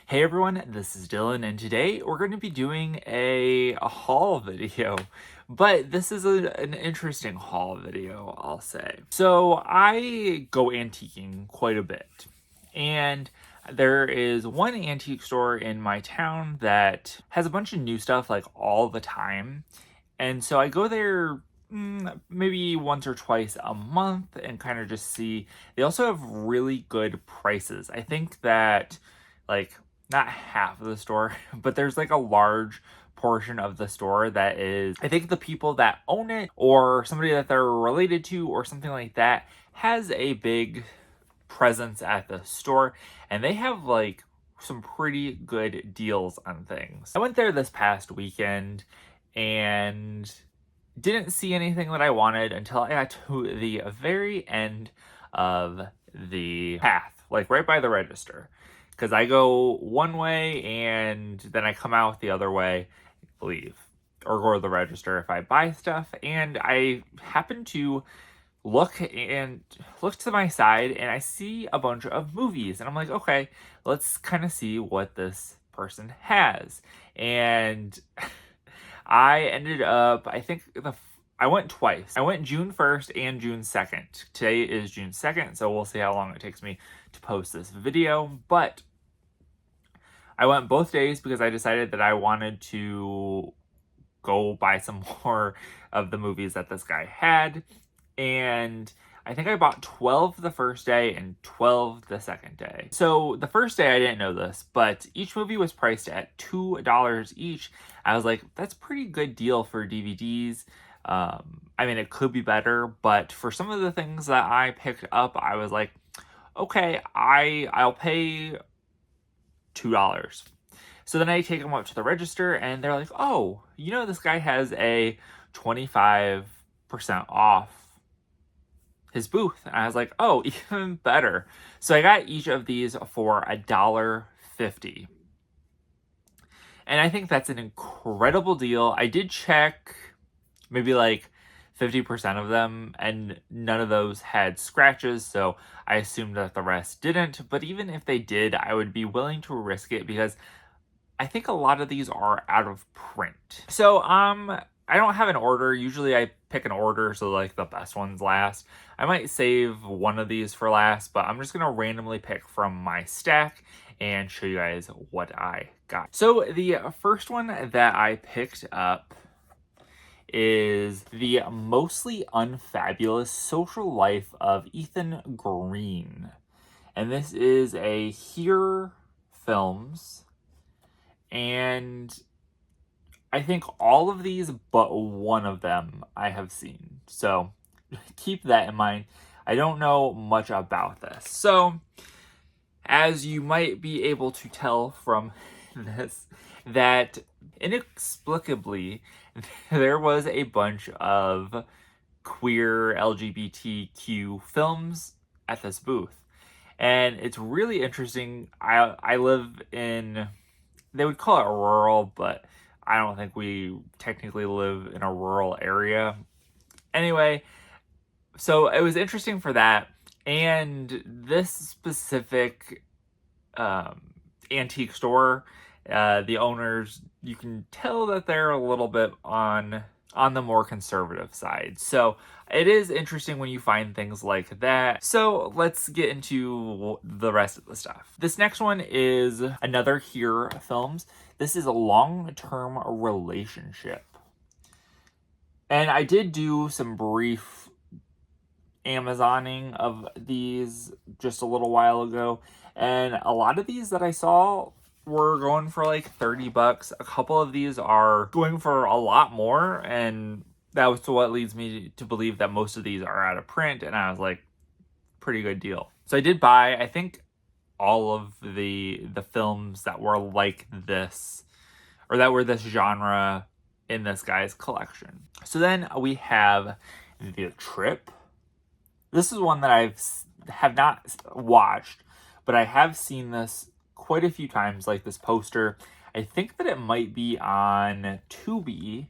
Hey everyone, this is Dylan, and today we're going to be doing a haul video. But this is an interesting haul video, I'll say. So I go antiquing quite a bit, and there is one antique store in my town that has a bunch of new stuff like all the time. And so I go there maybe once or twice a month and kind of just see. They also have really good prices. I think that like not half of the store, but there's like a large portion of the store that is, I think the people that own it or somebody that they're related to or something like that has a big presence at the store, and they have like some pretty good deals on things. I went there this past weekend and didn't see anything that I wanted until I got to the very end of the path, like right by the register. Because I go one way and then I come out the other way, leave, or go to the register if I buy stuff. And I happen to look to my side and I see a bunch of movies. And I'm like, okay, let's kind of see what this person has. And I ended up, I went twice. I went June 1st and June 2nd. Today is June 2nd, so we'll see how long it takes me to post this video. But I went both days because I decided that I wanted to go buy some more of the movies that this guy had. And I think I bought 12 the first day and 12 the second day. So the first day I didn't know this, but each movie was priced at $2 each. I was like, that's a pretty good deal for DVDs. I mean, it could be better, but for some of the things that I picked up, I was like, okay, I'll pay $2. So then I take them up to the register and they're like, oh, you know, this guy has a 25% off his booth. And I was like, oh, even better. So I got each of these for $1.50. And I think that's an incredible deal. I did check maybe like 50% of them, and none of those had scratches, so I assumed that the rest didn't. But even if they did, I would be willing to risk it because I think a lot of these are out of print. So I don't have an order. Usually I pick an order so like the best ones last. I might save one of these for last, but I'm just gonna randomly pick from my stack and show you guys what I got. So the first one that I picked up is The Mostly Unfabulous Social Life of Ethan Green. And this is a Here Films. And I think all of these but one of them I have seen. So keep that in mind. I don't know much about this. So as you might be able to tell from this, that inexplicably there was a bunch of queer LGBTQ films at this booth. And it's really interesting. I live in, they would call it rural, but I don't think we technically live in a rural area. Anyway, so it was interesting for that. And this specific antique store, the owners, you can tell that they're a little bit on the more conservative side. So it is interesting when you find things like that. So let's get into the rest of the stuff. This next one is another Here Films. This is a long-term relationship. And I did do some brief Amazoning of these just a little while ago. And a lot of these that I saw were going for like $30. A couple of these are going for a lot more, and that was what leads me to believe that most of these are out of print. And I was like, pretty good deal. So I did buy, I think, all of the films that were like this, or that were this genre in this guy's collection. So then we have The Trip. This is one that have not watched, but I have seen this quite a few times, like this poster. I think that it might be on Tubi.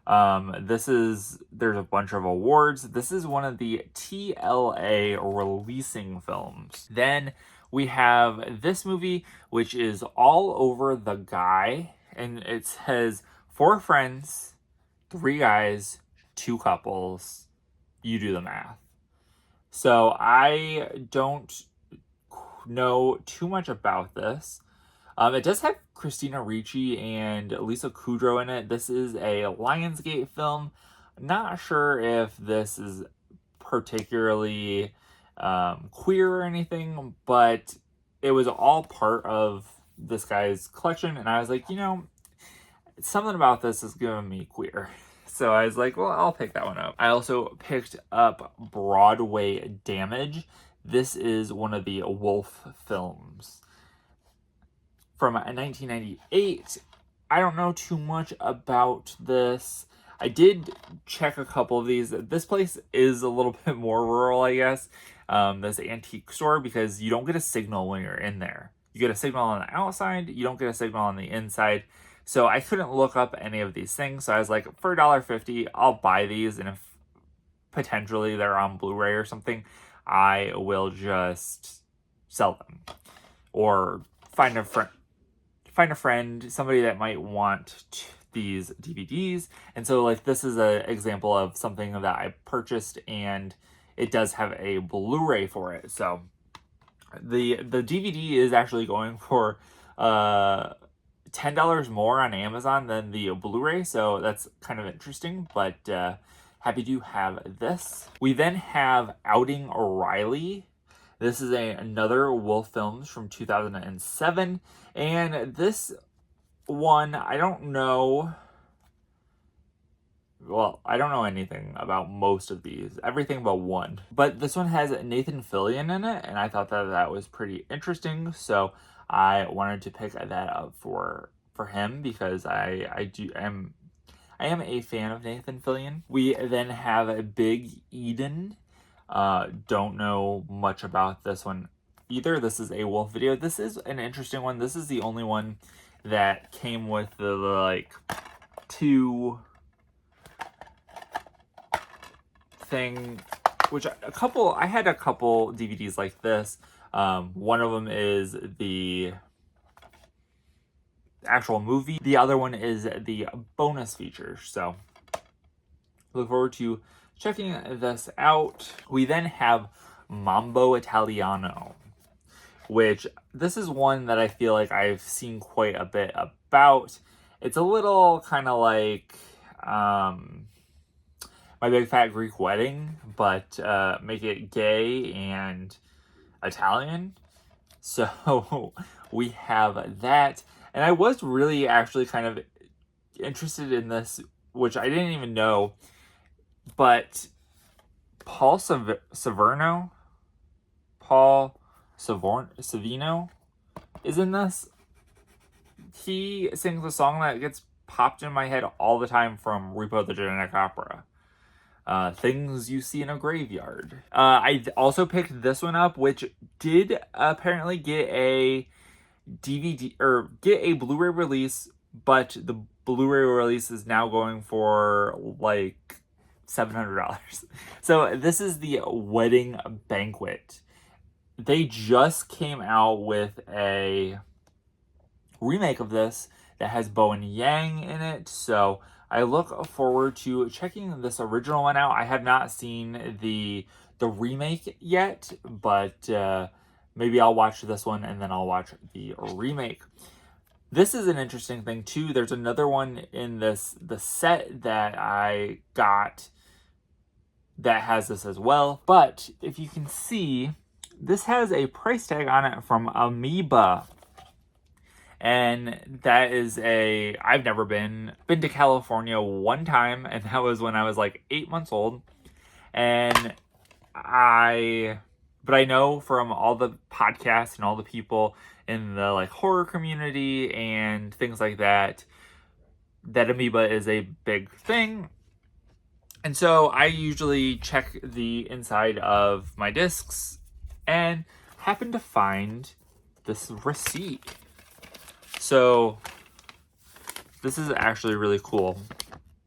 There's a bunch of awards. This is one of the TLA releasing films. Then we have this movie, which is all over the guy, and it says 4 friends, 3 guys, 2 couples. You do the math. So I don't know too much about this. It does have Christina Ricci and Lisa Kudrow in it. This is a Lionsgate film. Not sure if this is particularly queer or anything, but it was all part of this guy's collection, and I was like, something about this is giving me queer. So I was like, well, I'll pick that one up. I also picked up Broadway Damage. This is one of the Wolf films from 1998. I don't know too much about this. I did check a couple of these. This place is a little bit more rural, I guess, this antique store, because you don't get a signal when you're in there. You get a signal on the outside, you don't get a signal on the inside. So I couldn't look up any of these things. So I was like, for $1.50, I'll buy these. And if potentially they're on Blu-ray or something, I will just sell them. Or find a friend, somebody that might want these DVDs. And so like this is an example of something that I purchased, and it does have a Blu-ray for it. So the DVD is actually going for $10 more on Amazon than the Blu-ray, so that's kind of interesting, but happy to have this. We then have Outing O'Reilly. This is another Wolf Films from 2007, and this one, I don't know anything about most of these, everything but one. But this one has Nathan Fillion in it, and I thought that was pretty interesting, so I wanted to pick that up for him, because I am a fan of Nathan Fillion. We then have Big Eden. Don't know much about this one either. This is a Wolf video. This is an interesting one. This is the only one that came with the like 2 thing, which I had a couple DVDs like this. One of them is the actual movie. The other one is the bonus feature. So look forward to checking this out. We then have Mambo Italiano, which this is one that I feel like I've seen quite a bit about. It's a little kind of like My Big Fat Greek Wedding, but make it gay and Italian. So we have that. And I was really actually kind of interested in this, which I didn't even know, but Paul Savino is in this. He sings a song that gets popped in my head all the time from Repo the Genetic Opera. Things You See in a Graveyard. I also picked this one up, which did apparently get a DVD or get a Blu-ray release, but the Blu-ray release is now going for like $700. So this is the Wedding Banquet. They just came out with a remake of this that has Bowen Yang in it, so I look forward to checking this original one out. I have not seen the remake yet, but maybe I'll watch this one and then I'll watch the remake. This is an interesting thing too. There's another one in the set that I got that has this as well. But if you can see, this has a price tag on it from Amoeba. And that is I've never been to California one time, and that was when I was like 8 months old. And but I know from all the podcasts and all the people in the like horror community and things like that, that Amoeba is a big thing. And so I usually check the inside of my discs and happen to find this receipt. So this is actually really cool.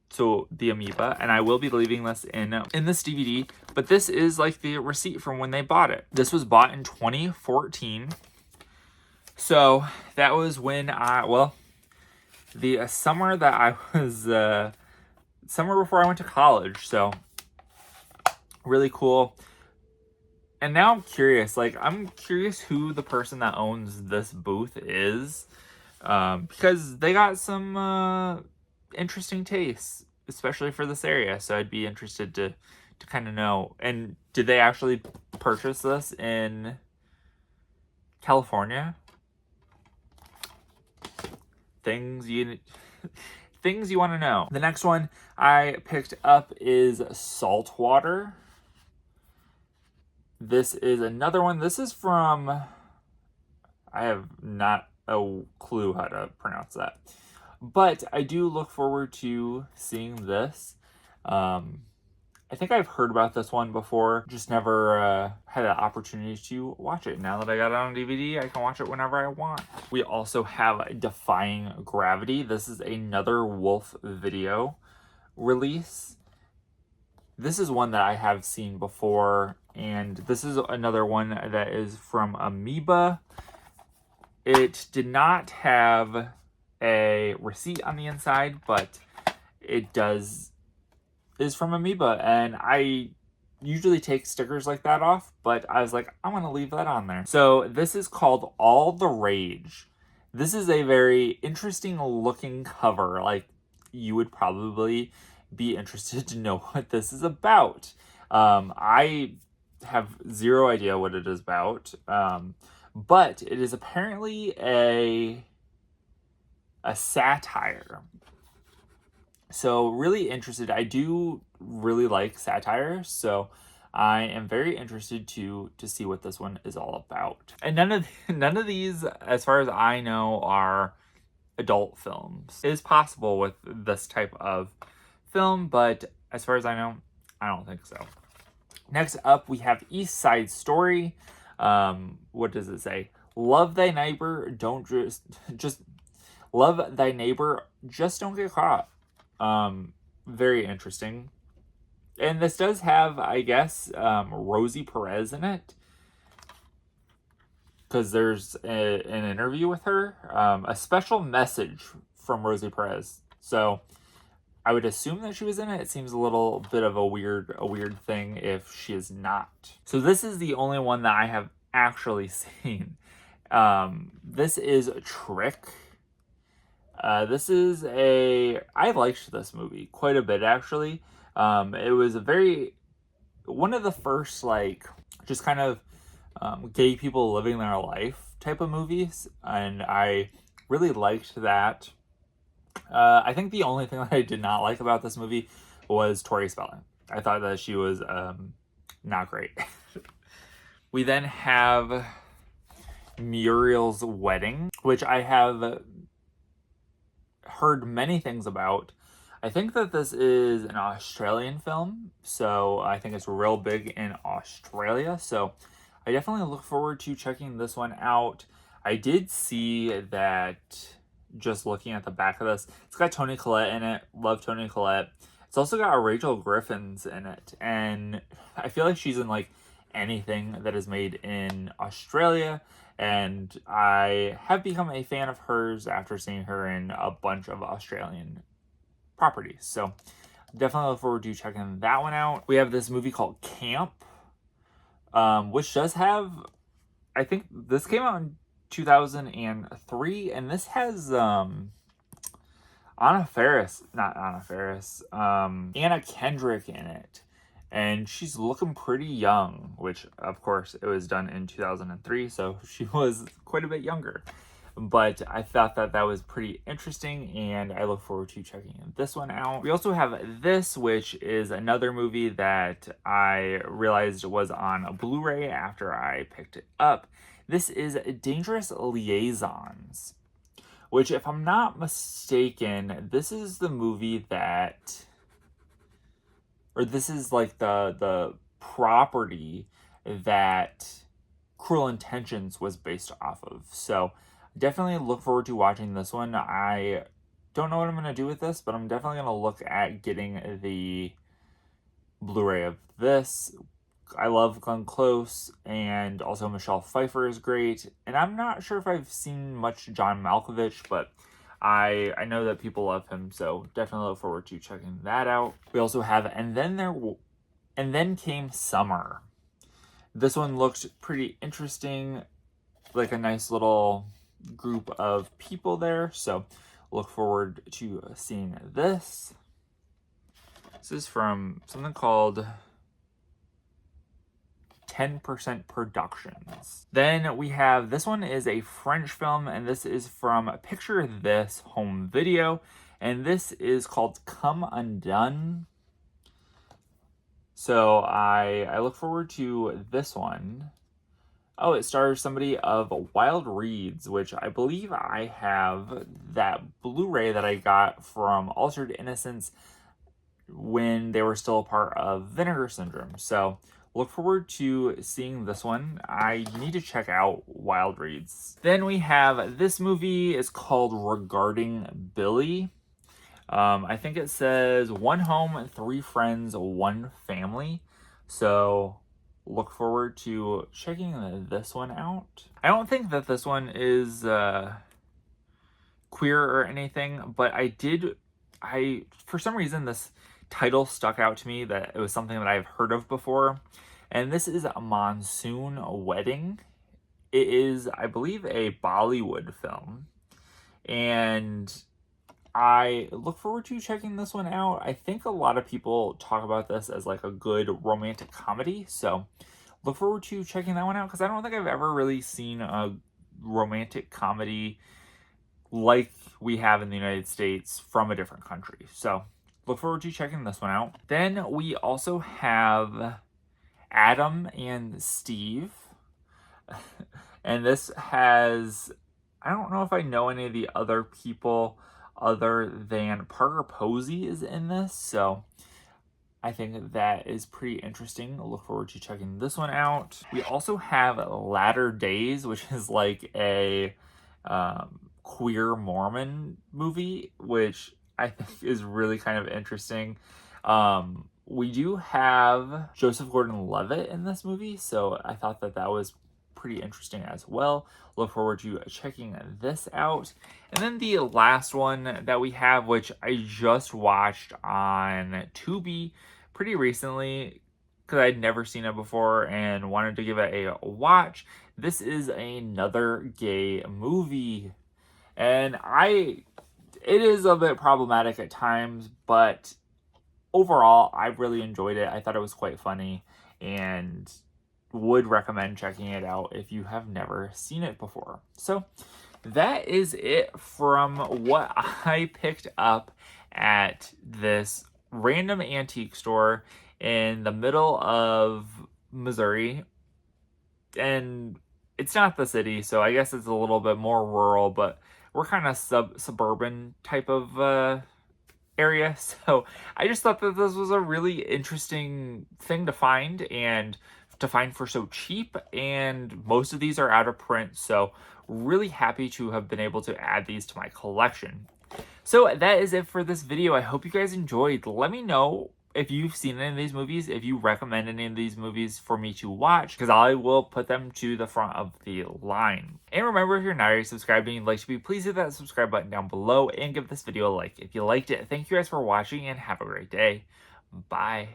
So the Amoeba, and I will be leaving this in this DVD But this is like the receipt from when they bought it. This was bought in 2014. So that was when the summer that I was, summer before I went to college. So really cool. And now I'm curious, I'm curious who the person that owns this booth is, because they got some interesting tastes, especially for this area. So I'd be interested to kind of know. And did they actually purchase this in California? Things you want to know. The next one I picked up is Saltwater. This is another one. This is from, I have not a clue how to pronounce that, but I do look forward to seeing this. I think I've heard about this one before, just never had an opportunity to watch it. Now that I got it on DVD, I can watch it whenever I want. We also have Defying Gravity. This is another Wolf Video release. This is one that I have seen before, and this is another one that is from Amoeba. It did not have a receipt on the inside, but it is from Amoeba, and I usually take stickers like that off, but I was like, I'm gonna leave that on there. So this is called All the Rage. This is a very interesting looking cover. You would probably be interested to know what this is about. I have zero idea what it is about, but it is apparently a satire. So really interested. I do really like satire, so I am very interested to see what this one is all about. And none of these, as far as I know, are adult films. It is possible with this type of film, but as far as I know, I don't think so. Next up, we have East Side Story. What does it say? Love thy neighbor, just love thy neighbor, just don't get caught. Very interesting. And this does have, I guess, Rosie Perez in it, because there's an interview with her, a special message from Rosie Perez. So I would assume that she was in it. It seems a little bit of a weird thing if she is not. So this is the only one that I have actually seen. This is Trick. I liked this movie quite a bit, actually. It was one of the first, just kind of gay people living their life type of movies, and I really liked that. I think the only thing that I did not like about this movie was Tori Spelling. I thought that she was not great. We then have Muriel's Wedding, which I have heard many things about. I think that this is an Australian film, so I think it's real big in Australia, so I definitely look forward to checking this one out. I did see that, just looking at the back of this, it's got Toni Collette in it. Love Toni Collette. It's also got Rachel Griffins in it, and I feel like she's in anything that is made in Australia, and I have become a fan of hers after seeing her in a bunch of Australian properties. So definitely look forward to checking that one out. We have this movie called Camp, which does have, I think this came out in 2003, and this has Anna Kendrick in it, and she's looking pretty young, which of course it was done in 2003, so she was quite a bit younger. But I thought that was pretty interesting, and I look forward to checking this one out. We also have this, which is another movie that I realized was on a Blu-ray after I picked it up. This is Dangerous Liaisons, which, if I'm not mistaken, this is the movie this is the property that Cruel Intentions was based off of. So definitely look forward to watching this one. I don't know what I'm going to do with this, but I'm definitely going to look at getting the Blu-ray of this. I love Glenn Close, and also Michelle Pfeiffer is great. And I'm not sure if I've seen much John Malkovich, but I know that people love him, so definitely look forward to checking that out. We also have And Then Came Summer. This one looked pretty interesting, like a nice little group of people there, so look forward to seeing this. This is from something called 10% Productions. Then we have, this one is a French film, and this is from Picture This Home Video, and this is called Come Undone. So I look forward to this one. Oh, it stars somebody of Wild Reeds, which I believe I have that Blu-ray that I got from Altered Innocence when they were still a part of Vinegar Syndrome. So look forward to seeing this one. I need to check out Wild Reeds. Then we have, this movie is called Regarding Billy. I think it says 1 home, 3 friends, 1 family. So look forward to checking this one out. I don't think that this one is queer or anything, but for some reason, this title stuck out to me, that it was something that I've heard of before. And this is A Monsoon Wedding. It is, I believe, a Bollywood film. And I look forward to checking this one out. I think a lot of people talk about this as like a good romantic comedy, so look forward to checking that one out, because I don't think I've ever really seen a romantic comedy like we have in the United States from a different country. So look forward to checking this one out. Then we also have Adam and Steve. And this has, I don't know if I know any of the other people other than Parker Posey is in this, so I think that is pretty interesting. I look forward to checking this one out. We also have Latter Days, which is like a queer Mormon movie, which I think is really kind of interesting. We do have Joseph Gordon-Levitt in this movie, so I thought that that was pretty interesting as well. Look forward to checking this out. And then the last one that we have, which I just watched on Tubi pretty recently because I'd never seen it before and wanted to give it a watch. This is another gay movie. And it is a bit problematic at times, but overall, I really enjoyed it. I thought it was quite funny and would recommend checking it out if you have never seen it before. So that is it from what I picked up at this random antique store in the middle of Missouri. And it's not the city, so I guess it's a little bit more rural, but we're kind of suburban type of area. So I just thought that this was a really interesting thing to find, and to find for so cheap, and most of these are out of print, so really happy to have been able to add these to my collection. So that is it for this video. I hope you guys enjoyed. Let me know if you've seen any of these movies, if you recommend any of these movies for me to watch, because I will put them to the front of the line. And remember, if you're not already subscribed and you'd like to be, please hit that subscribe button down below and give this video a like if you liked it. Thank you guys for watching, and have a great day. Bye.